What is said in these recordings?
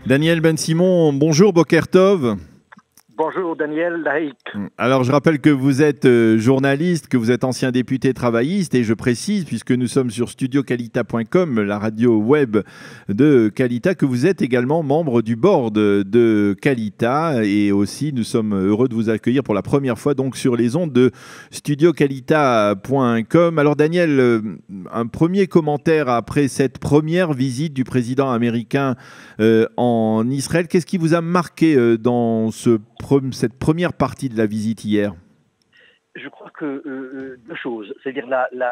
Daniel Ben-Simon, bonjour, Boker Tov. Bonjour Daniel Laïc. Alors je rappelle que vous êtes journaliste, que vous êtes ancien député travailliste et je précise, puisque nous sommes sur studiocalita.com, la radio web de Calita, que vous êtes également membre du board de Calita et aussi nous sommes heureux de vous accueillir pour la première fois donc sur les ondes de studiocalita.com. Alors Daniel, un premier commentaire après cette première visite du président américain en Israël. Qu'est-ce qui vous a marqué dans cette première partie de la visite hier? Je crois que deux choses. C'est-à-dire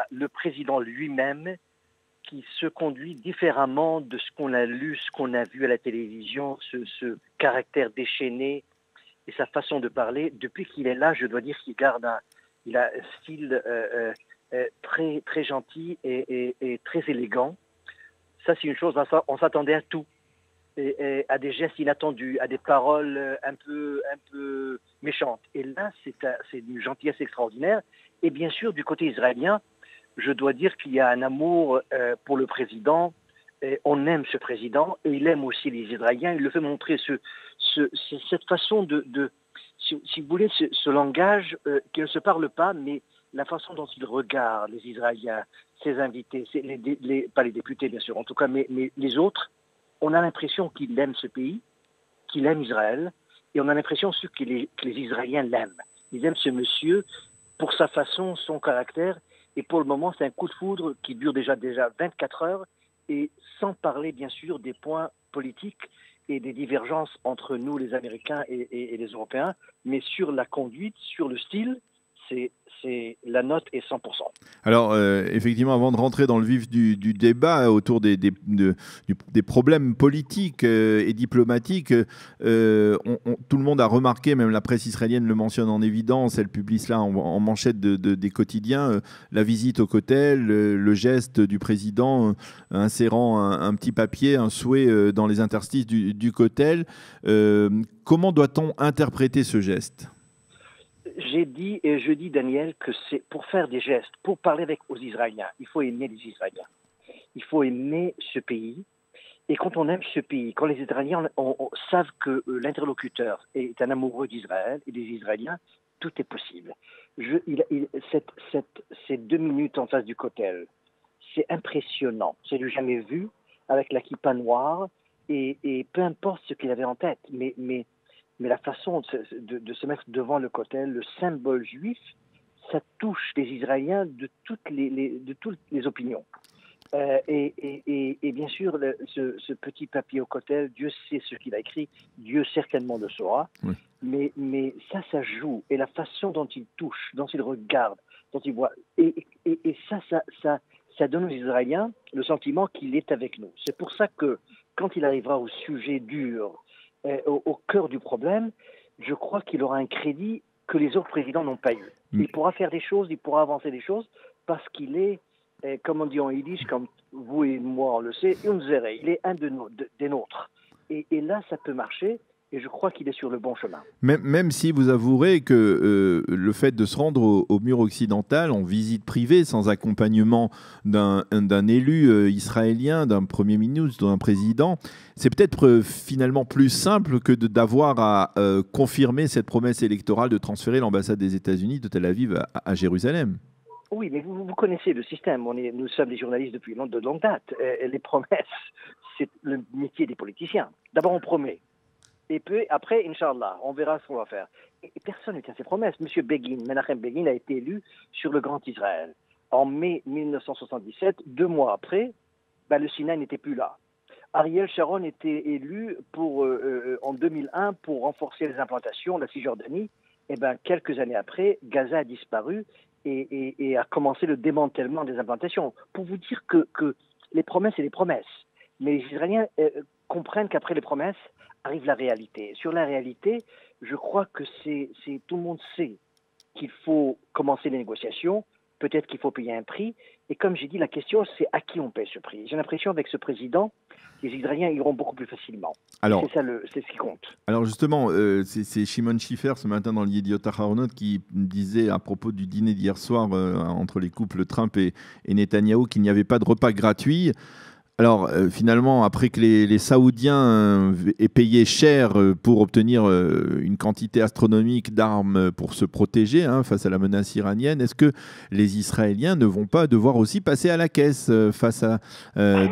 le président lui-même qui se conduit différemment de ce qu'on a lu, ce qu'on a vu à la télévision, ce caractère déchaîné et sa façon de parler. Depuis qu'il est là, je dois dire qu'il il a un style très, très gentil et très élégant. Ça, c'est une chose, on s'attendait à tout. Et à des gestes inattendus, à des paroles un peu méchantes. Et là, c'est une gentillesse extraordinaire. Et bien sûr, du côté israélien, je dois dire qu'il y a un amour pour le président. Et on aime ce président et il aime aussi les Israéliens. Il le fait montrer cette façon si vous voulez, ce langage qui ne se parle pas, mais la façon dont il regarde les Israéliens, ses invités, pas les députés bien sûr, en tout cas, mais les autres. On a l'impression qu'il aime ce pays, qu'il aime Israël, et on a l'impression que les Israéliens l'aiment. Ils aiment ce monsieur pour sa façon, son caractère, et pour le moment, c'est un coup de foudre qui dure déjà 24 heures, et sans parler, bien sûr, des points politiques et des divergences entre nous, les Américains et les Européens, mais sur la conduite, sur le style, la note est 100%. Alors, effectivement, avant de rentrer dans le vif du débat autour des problèmes politiques et diplomatiques, tout le monde a remarqué, même la presse israélienne le mentionne en évidence, elle publie cela en manchette des quotidiens, la visite au Kotel, le geste du président insérant un petit papier, un souhait dans les interstices du Kotel. Comment doit-on interpréter ce geste ? J'ai dit et je dis, Daniel, que c'est pour faire des gestes, pour parler aux Israéliens, il faut aimer les Israéliens. Il faut aimer ce pays. Et quand on aime ce pays, quand les Israéliens savent que l'interlocuteur est un amoureux d'Israël et des Israéliens, tout est possible. Ces 2 minutes en face du Kotel, c'est impressionnant. C'est du jamais vu, avec la kippa noire, et peu importe ce qu'il avait en tête, mais la façon de se mettre devant le Kotel, le symbole juif, ça touche les Israéliens de toutes les opinions. Et bien sûr, ce petit papier au Kotel, Dieu sait ce qu'il a écrit, Dieu certainement le saura, oui. mais ça joue. Et la façon dont il touche, dont il regarde, dont il voit, et ça donne aux Israéliens le sentiment qu'il est avec nous. C'est pour ça que quand il arrivera au sujet dur, au cœur du problème, je crois qu'il aura un crédit que les autres présidents n'ont pas eu. Il pourra faire des choses, il pourra avancer des choses, parce qu'il est, comme on dit en yiddish, comme vous et moi on le sait, unzere, il est un des nôtres. Et là, ça peut marcher, et je crois qu'il est sur le bon chemin. Même si vous avouerez que le fait de se rendre au mur occidental en visite privée, sans accompagnement d'un élu israélien, d'un premier ministre, d'un président, c'est peut-être finalement plus simple que d'avoir à confirmer cette promesse électorale de transférer l'ambassade des États-Unis de Tel Aviv à Jérusalem. Oui, mais vous connaissez le système. Nous sommes des journalistes depuis de longue date. Les promesses, c'est le métier des politiciens. D'abord, on promet. Et puis après, Inch'Allah, on verra ce qu'on va faire. Et personne ne tient ses promesses. Monsieur Menachem Begin, a été élu sur le Grand Israël. En mai 1977, 2 mois après, le Sinaï n'était plus là. Ariel Sharon était élu en 2001 pour renforcer les implantations, la Cisjordanie. Et quelques années après, Gaza a disparu et a commencé le démantèlement des implantations. Pour vous dire que les promesses, c'est des promesses. Mais les Israéliens comprennent qu'après les promesses, arrive la réalité. Sur la réalité, je crois que tout le monde sait qu'il faut commencer les négociations, peut-être qu'il faut payer un prix, et comme j'ai dit, la question c'est à qui on paye ce prix. J'ai l'impression avec ce président, les Israéliens iront beaucoup plus facilement. Alors, c'est ce qui compte. Alors justement, c'est Shimon Schiffer ce matin dans l'Yediot Aharonot qui disait à propos du dîner d'hier soir entre les couples Trump et Netanyahou qu'il n'y avait pas de repas gratuit. Alors, finalement, après que les Saoudiens aient payé cher pour obtenir une quantité astronomique d'armes pour se protéger face à la menace iranienne, est-ce que les Israéliens ne vont pas devoir aussi passer à la caisse face à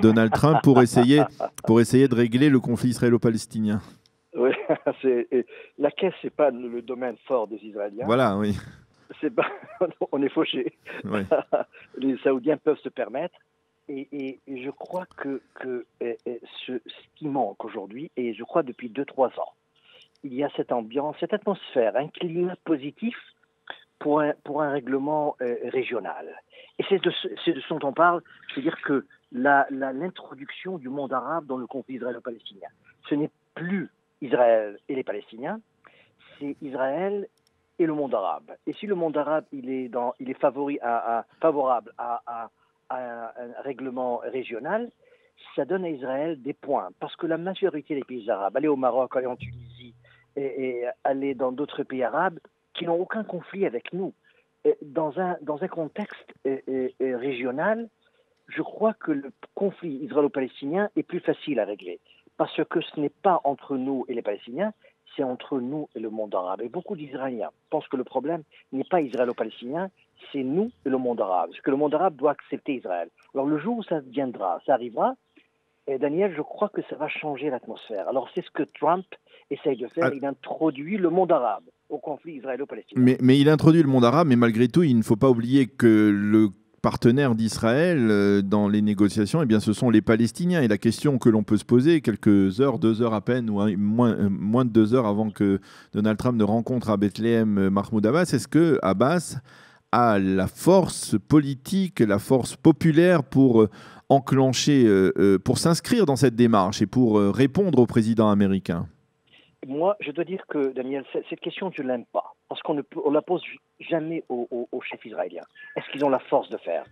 Donald Trump pour essayer de régler le conflit israélo-palestinien? Oui, la caisse, c'est pas le domaine fort des Israéliens. Voilà, oui. C'est pas, on est fauché. Ouais. Les Saoudiens peuvent se permettre. Et je crois que ce qui manque aujourd'hui, et je crois depuis 2-3 ans, il y a cette ambiance, cette atmosphère, un climat positif pour un règlement régional. Et c'est de ce dont on parle, c'est-à-dire que l'introduction du monde arabe dans le conflit israélo-palestinien. Ce n'est plus Israël et les Palestiniens, c'est Israël et le monde arabe. Et si le monde arabe il est favorable à un règlement régional, ça donne à Israël des points. Parce que la majorité des pays arabes, aller au Maroc, aller en Tunisie et aller dans d'autres pays arabes qui n'ont aucun conflit avec nous, dans un contexte régional, je crois que le conflit israélo-palestinien est plus facile à régler. Parce que ce n'est pas entre nous et les Palestiniens, c'est entre nous et le monde arabe. Et beaucoup d'Israéliens pensent que le problème n'est pas israélo-palestinien, c'est nous et le monde arabe. Parce que le monde arabe doit accepter Israël. Alors le jour où ça viendra, ça arrivera, et Daniel, je crois que ça va changer l'atmosphère. Alors c'est ce que Trump essaye de faire. Il introduit le monde arabe au conflit israélo-palestinien. Mais il introduit le monde arabe, mais malgré tout, il ne faut pas oublier que le partenaire d'Israël dans les négociations, eh bien, ce sont les Palestiniens. Et la question que l'on peut se poser, quelques heures, 2 heures à peine, ou moins de 2 heures avant que Donald Trump ne rencontre à Bethléem Mahmoud Abbas, est-ce que Abbas a la force politique, la force populaire pour enclencher, pour s'inscrire dans cette démarche et pour répondre au président américain? Moi, je dois dire que, Daniel, cette question, je ne l'aime pas. Parce qu'on ne la pose jamais aux chefs israéliens. Est-ce qu'ils ont la force de faire?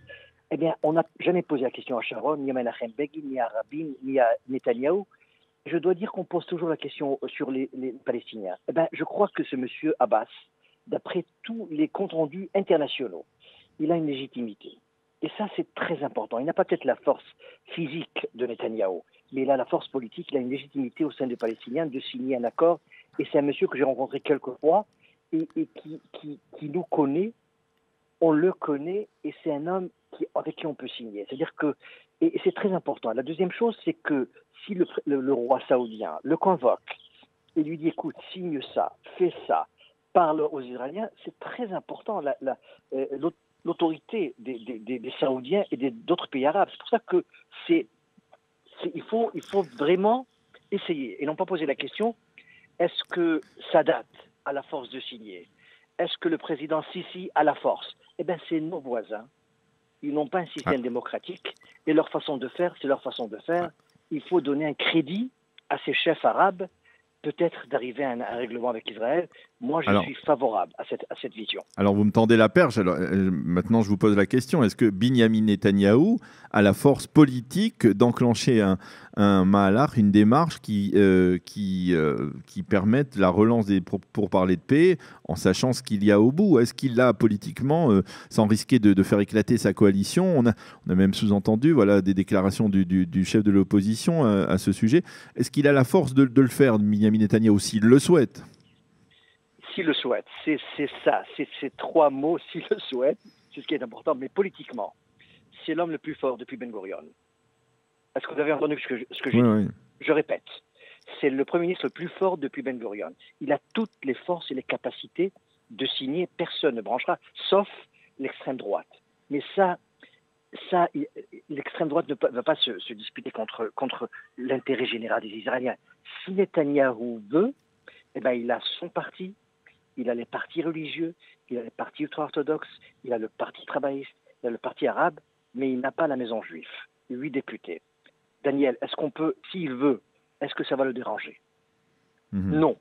Eh bien, on n'a jamais posé la question à Sharon, ni à Menachem Begin, ni à Rabin, ni à Netanyahou. Je dois dire qu'on pose toujours la question sur les Palestiniens. Eh bien, je crois que ce monsieur Abbas, d'après tous les comptes rendus internationaux, il a une légitimité. Et ça, c'est très important. Il n'a pas peut-être la force physique de Netanyahou, mais il a la force politique, il a une légitimité au sein des Palestiniens de signer un accord. Et c'est un monsieur que j'ai rencontré quelques fois et qui nous connaît, on le connaît, et c'est un homme avec qui on peut signer. C'est-à-dire que, et c'est très important. La deuxième chose, c'est que si le roi saoudien le convoque et lui dit, écoute, signe ça, fais ça, parle aux Israéliens, c'est très important. L'autorité des Saoudiens et d'autres pays arabes. C'est pour ça que il faut vraiment essayer et non pas poser la question, est-ce que Sadat a la force de signer? Est-ce que le président Sisi a la force? Eh bien, c'est nos voisins. Ils n'ont pas un système démocratique et leur façon de faire, c'est leur façon de faire. Il faut donner un crédit à ces chefs arabes, peut-être d'arriver à un règlement avec Israël. Moi, je suis favorable à cette vision. Alors, vous me tendez la perche. Alors, maintenant, je vous pose la question. Est-ce que Binyamin Netanyahou a la force politique d'enclencher un mahalach, une démarche qui permette la relance des pourparlers de paix en sachant ce qu'il y a au bout? Est-ce qu'il a politiquement, sans risquer de faire éclater sa coalition, on a même sous-entendu des déclarations du chef de l'opposition à ce sujet. Est-ce qu'il a la force de le faire, Binyamin Netanyahou, s'il le souhaite? S'il le souhaite, c'est ça, c'est ces trois mots, s'il le souhaite, c'est ce qui est important, mais politiquement, c'est l'homme le plus fort depuis Ben Gurion. Est-ce que vous avez entendu ce que j'ai dit? Oui. Je répète, c'est le Premier ministre le plus fort depuis Ben Gurion. Il a toutes les forces et les capacités de signer, personne ne branchera, sauf l'extrême droite. Mais ça l'extrême droite ne va pas se disputer contre l'intérêt général des Israéliens. Si Netanyahou veut, eh ben, il a son parti, il a les partis religieux, il a les partis ultra-orthodoxes, il a le parti travailliste, il a le parti arabe, mais il n'a pas la maison juive. 8 députés. Daniel, est-ce qu'on peut, s'il veut, est-ce que ça va le déranger? Non.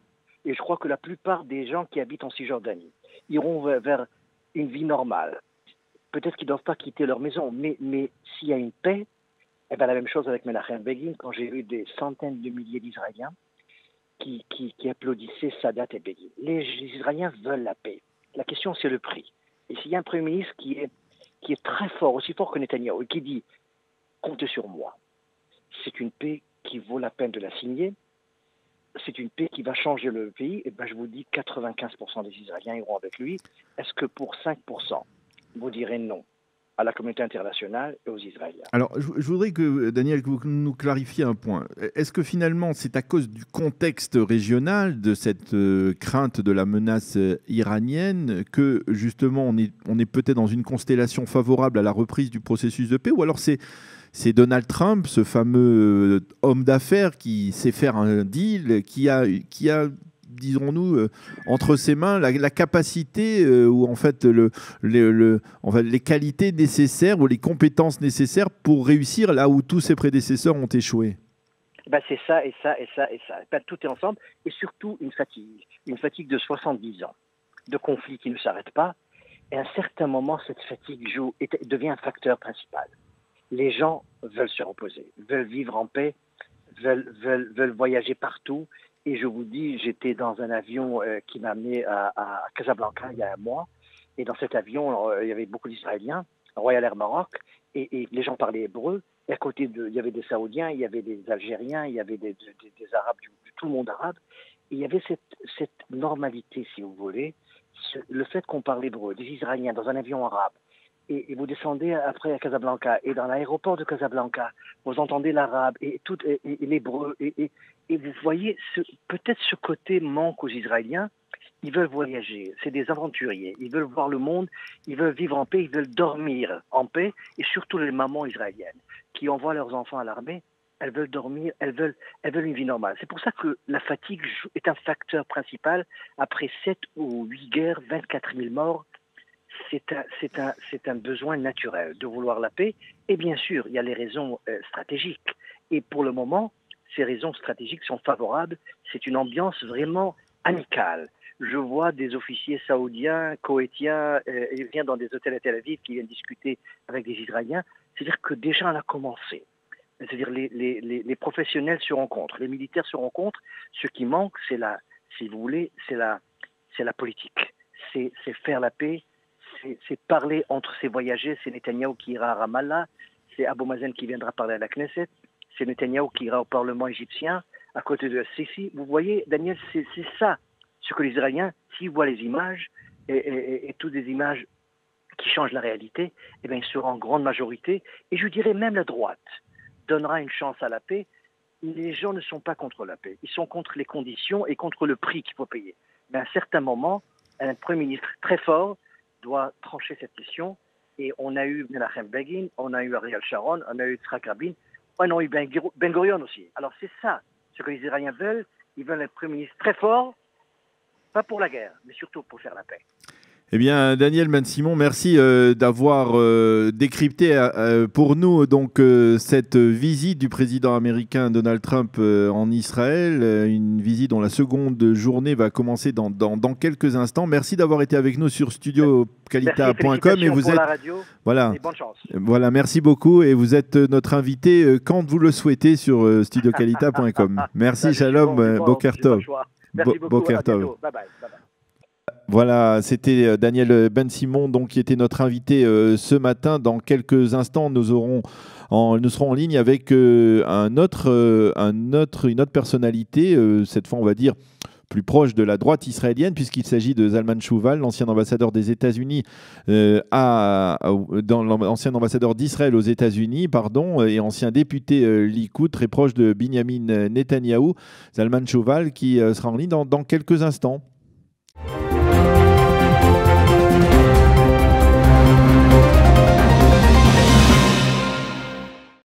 Et je crois que la plupart des gens qui habitent en Cisjordanie iront vers une vie normale. Peut-être qu'ils ne doivent pas quitter leur maison, mais s'il y a une paix, eh ben, la même chose avec Menachem Begin, quand j'ai vu des centaines de milliers d'Israéliens qui applaudissaient Sadat et Begin. Les Israéliens veulent la paix. La question, c'est le prix. Et s'il y a un Premier ministre qui est très fort, aussi fort que Netanyahou, et qui dit « comptez sur moi », c'est une paix qui vaut la peine de la signer. C'est une paix qui va changer le pays. Et ben, je vous dis, 95% des Israéliens iront avec lui. Est-ce que pour 5%, vous direz non à la communauté internationale et aux Israéliens? Alors, je voudrais que, Daniel, que vous nous clarifiez un point. Est-ce que finalement, c'est à cause du contexte régional, de cette crainte de la menace iranienne, que justement, on est peut-être dans une constellation favorable à la reprise du processus de paix? Ou alors c'est Donald Trump, ce fameux homme d'affaires qui sait faire un deal, qui a disons-nous, entre ses mains la capacité ou en fait les qualités nécessaires ou les compétences nécessaires pour réussir là où tous ses prédécesseurs ont échoué. Ben c'est ça et ça et ça et ça. Ben, tout est ensemble et surtout une fatigue de 70 ans, de conflits qui ne s'arrêtent pas. Et à un certain moment, cette fatigue devient un facteur principal. Les gens veulent se reposer, veulent vivre en paix, veulent voyager partout. Et je vous dis, j'étais dans un avion qui m'a amené à Casablanca il y a un mois. Et dans cet avion, il y avait beaucoup d'Israéliens, Royal Air Maroc, et les gens parlaient hébreu. Et à côté il y avait des Saoudiens, il y avait des Algériens, il y avait des Arabes, tout le monde arabe. Et il y avait cette normalité, si vous voulez, le fait qu'on parle hébreu, des Israéliens dans un avion arabe. Et vous descendez après à Casablanca, et dans l'aéroport de Casablanca, vous entendez l'arabe et l'hébreu, et vous voyez, peut-être ce côté manque aux Israéliens. Ils veulent voyager, c'est des aventuriers, ils veulent voir le monde, ils veulent vivre en paix, ils veulent dormir en paix, et surtout les mamans israéliennes qui envoient leurs enfants à l'armée, elles veulent dormir, elles veulent une vie normale. C'est pour ça que la fatigue est un facteur principal. Après 7 ou 8 guerres, 24 000 morts, c'est un besoin naturel de vouloir la paix. Et bien sûr, il y a les raisons stratégiques. Et pour le moment, ces raisons stratégiques sont favorables. C'est une ambiance vraiment amicale. Je vois des officiers saoudiens, koweïtiens, ils viennent dans des hôtels à Tel Aviv qui viennent discuter avec des Israéliens. C'est-à-dire que déjà, on a commencé. C'est-à-dire les professionnels se rencontrent, les militaires se rencontrent. Ce qui manque, si vous voulez, c'est la politique. C'est faire la paix. C'est parler entre ces voyageurs. C'est Netanyahou qui ira à Ramallah, c'est Abou Mazen qui viendra parler à la Knesset, c'est Netanyahou qui ira au Parlement égyptien, à côté de Sisi. Vous voyez, Daniel, c'est ça, ce que les Israéliens, s'ils voient les images, et toutes des images qui changent la réalité, eh bien, ils seront en grande majorité, et je dirais même la droite donnera une chance à la paix. Les gens ne sont pas contre la paix, ils sont contre les conditions et contre le prix qu'il faut payer. Mais à un certain moment, un Premier ministre très fort doit trancher cette question. Et on a eu Menachem Begin, on a eu Ariel Sharon, on a eu Yitzhak Rabin, on a eu Ben Gurion aussi. Alors c'est ça, ce que les Israéliens veulent. Ils veulent un Premier ministre très fort, pas pour la guerre, mais surtout pour faire la paix. Eh bien, Daniel Ben-Simon, merci d'avoir décrypté pour nous donc cette visite du président américain Donald Trump en Israël, une visite dont la seconde journée va commencer dans quelques instants. Merci d'avoir été avec nous sur studiocalita.com et vous êtes la radio, voilà, et bonne chance. Voilà, merci beaucoup et vous êtes notre invité quand vous le souhaitez sur studiocalita.com. Merci, shalom, Boker Tov. Merci beaucoup. Boker Tov. Bye bye. Voilà, c'était Daniel Ben-Simon donc, qui était notre invité ce matin. Dans quelques instants, nous serons en ligne avec une autre personnalité, cette fois on va dire plus proche de la droite israélienne, puisqu'il s'agit de Zalman Chouval, l'ancien ambassadeur des États-Unis, l'ancien ambassadeur d'Israël aux États-Unis, et ancien député Likoud, très proche de Binyamin Netanyahou. Zalman Chouval qui sera en ligne dans quelques instants.